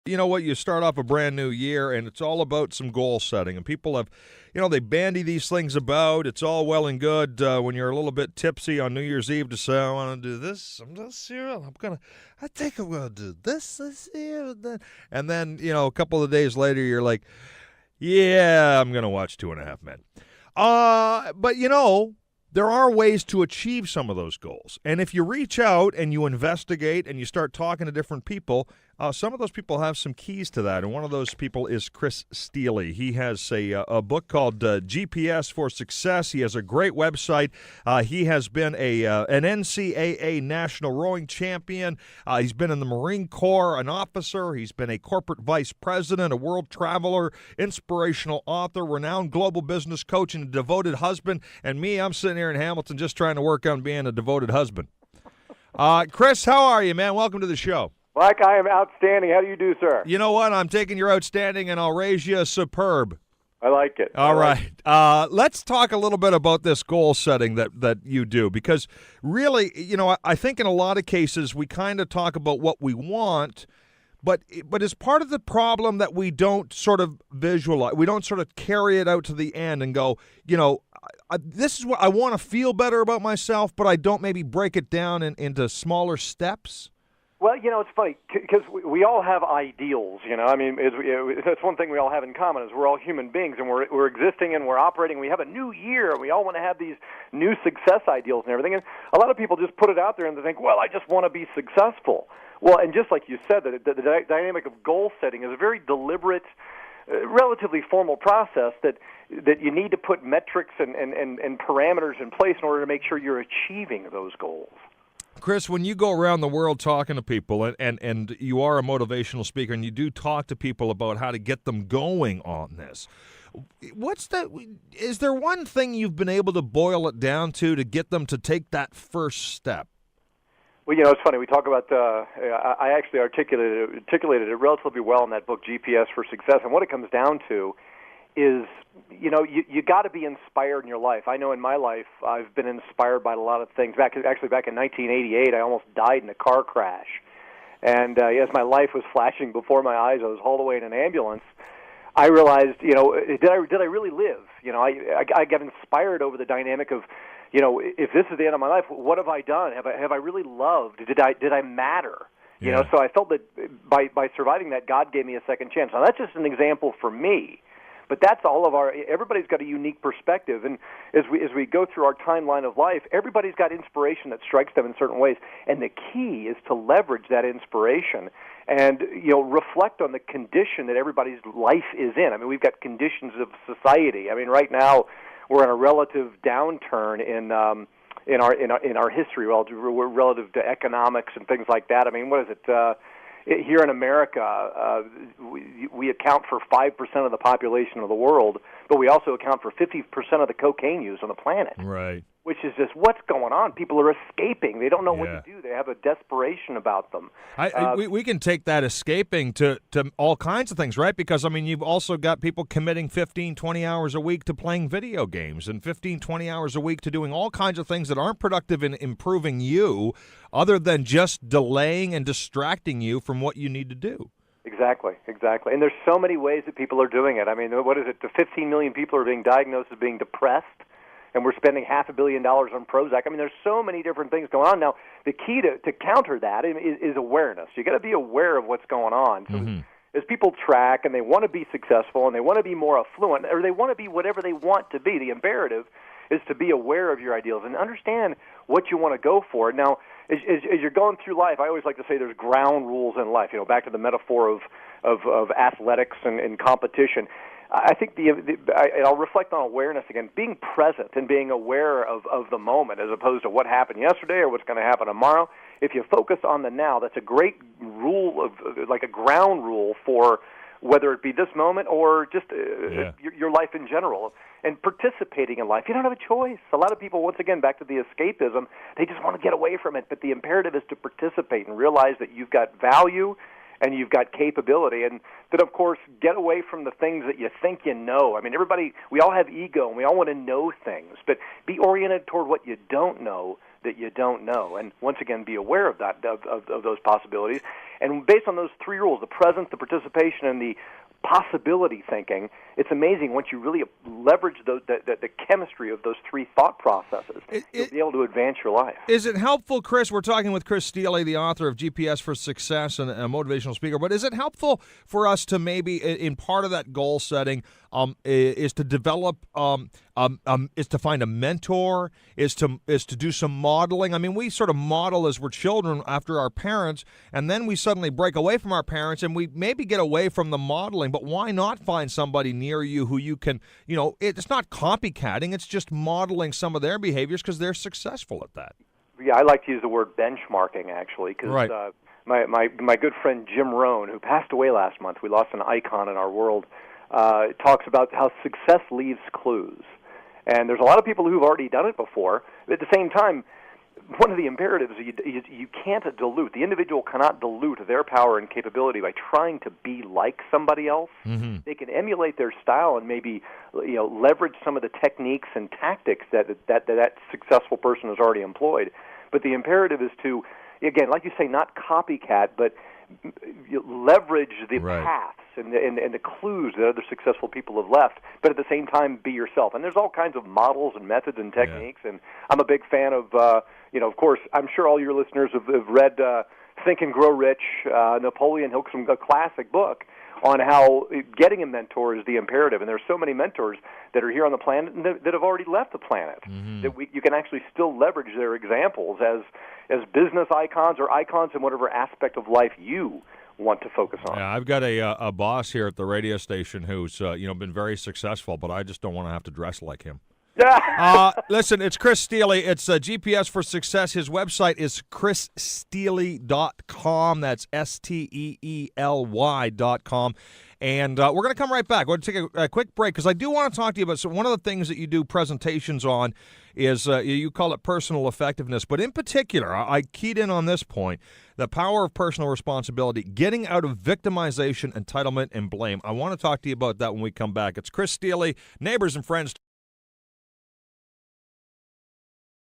You know what? You start off a brand new year, and it's all about some goal setting. And people have, they bandy these things about. It's all well and good when you're a little bit tipsy on New Year's Eve to say, I want to do this. I think I'm going to do this year. And then, a couple of days later, you're like, yeah, I'm going to watch Two and a Half Men. But, there are ways to achieve some of those goals. And if you reach out and you investigate and you start talking to different people, some of those people have some keys to that. And one of those people is Chris Steely. He has a book called GPS for Success. He has a great website. He has been an NCAA national rowing champion. He's been in the Marine Corps, an officer. He's been a corporate vice president, a world traveler, inspirational author, renowned global business coach, and a devoted husband. And me, I'm sitting here in Hamilton just trying to work on being a devoted husband. Chris, how are you, man? Welcome to the show. Mike, I am outstanding. How do you do, sir? You know what? I'm taking your outstanding, and I'll raise you a superb. I like it. All right. Let's talk a little bit about this goal setting that you do, because really, I think in a lot of cases we kind of talk about what we want, but is part of the problem that we don't sort of visualize, we don't sort of carry it out to the end and go, this is what I want to feel better about myself, but I don't maybe break it down into smaller steps. Well, it's funny because we all have ideals. I mean, that's one thing we all have in common is we're all human beings and we're existing and we're operating. We have a new year and we all want to have these new success ideals and everything. And a lot of people just put it out there and they think, well, I just want to be successful. Well, and just like you said, the dynamic of goal setting is a very deliberate, relatively formal process that you need to put metrics and parameters in place in order to make sure you're achieving those goals. Chris, when you go around the world talking to people, and you are a motivational speaker, and you do talk to people about how to get them going on this, is there one thing you've been able to boil it down to get them to take that first step? Well, it's funny. We talk about, I actually articulated it relatively well in that book, GPS for Success, and what it comes down to is, you got to be inspired in your life. I know in my life I've been inspired by a lot of things. Back in 1988, I almost died in a car crash. And as my life was flashing before my eyes, I was hauled away in an ambulance. I realized, did I really live? I got inspired over the dynamic of, if this is the end of my life, what have I done? Have I really loved? Did I matter? Yeah. So I felt that by surviving that, God gave me a second chance. Now that's just an example for me. But that's everybody's got a unique perspective. And as we go through our timeline of life, everybody's got inspiration that strikes them in certain ways. And the key is to leverage that inspiration and, reflect on the condition that everybody's life is in. I mean, we've got conditions of society. I mean, right now we're in a relative downturn in our history relative to economics and things like that. I mean, what is it? Here in America, we account for 5% of the population of the world, but we also account for 50% of the cocaine use on the planet. Right. Which is just what's going on. People are escaping. They don't know what Yeah. to do. They have a desperation about them. We can take that escaping to all kinds of things, right? Because, I mean, you've also got people committing 15, 20 hours a week to playing video games and 15, 20 hours a week to doing all kinds of things that aren't productive in improving you other than just delaying and distracting you from what you need to do. Exactly. And there's so many ways that people are doing it. I mean, what is it? The 15 million people are being diagnosed as being depressed, and we're spending $500 million on Prozac. I mean, there's so many different things going on. Now, the key to counter that is awareness. You got to be aware of what's going on. So as people track and they want to be successful and they want to be more affluent, or they want to be whatever they want to be, the imperative is to be aware of your ideals and understand what you want to go for. Now, as you're going through life, I always like to say there's ground rules in life. Back to the metaphor of athletics and competition. I think I'll reflect on awareness again, being present and being aware of the moment as opposed to what happened yesterday or what's going to happen tomorrow. If you focus on the now, that's a great rule like a ground rule for whether it be this moment or just your life in general. And participating in life, you don't have a choice. A lot of people, once again, back to the escapism, they just want to get away from it. But the imperative is to participate and realize that you've got value and you've got capability. And then, of course, get away from the things that you think you know. I mean, we all have ego, and we all want to know things. But be oriented toward what you don't know that you don't know. And once again, be aware of that, of those possibilities. And based on those three rules, the presence, the participation, and the possibility thinking, it's amazing once you really leverage the chemistry of those three thought processes, you'll be able to advance your life. Is it helpful, Chris? We're talking with Chris Steely, the author of GPS for Success and a motivational speaker, but is it helpful for us to maybe, in part of that goal setting, is to develop, is to find a mentor, is to do some modeling? I mean, we sort of model as we're children after our parents, and then we suddenly break away from our parents, and we maybe get away from the modeling, but why not find somebody near you who you can, it's not copycatting, it's just modeling some of their behaviors because they're successful at that. Yeah, I like to use the word benchmarking, actually, because right. My good friend Jim Rohn, who passed away last month, we lost an icon in our world, talks about how success leaves clues. And there's a lot of people who've already done it before. But at the same time, one of the imperatives you can't dilute. The individual cannot dilute their power and capability by trying to be like somebody else. Mm-hmm. They can emulate their style and maybe leverage some of the techniques and tactics that successful person has already employed. But the imperative is to, again, like you say, not copycat, but leverage the right. paths and the clues that other successful people have left, but at the same time be yourself. And there's all kinds of models and methods and techniques, and I'm a big fan of, of course, I'm sure all your listeners have read Think and Grow Rich, Napoleon Hill's a classic book on how getting a mentor is the imperative. And there's so many mentors that are here on the planet that have already left the planet, mm-hmm. that you can actually still leverage their examples as business icons or icons in whatever aspect of life you want to focus on. Yeah, I've got a boss here at the radio station who's been very successful, but I just don't want to have to dress like him. Listen, it's Chris Steely. It's GPS for Success. His website is chrissteely.com. That's STEELY.com. And we're going to come right back. We're going to take a quick break because I do want to talk to you about one of the things that you do presentations on is you call it personal effectiveness. But in particular, I keyed in on this point, the power of personal responsibility, getting out of victimization, entitlement, and blame. I want to talk to you about that when we come back. It's Chris Steely, Neighbors and Friends.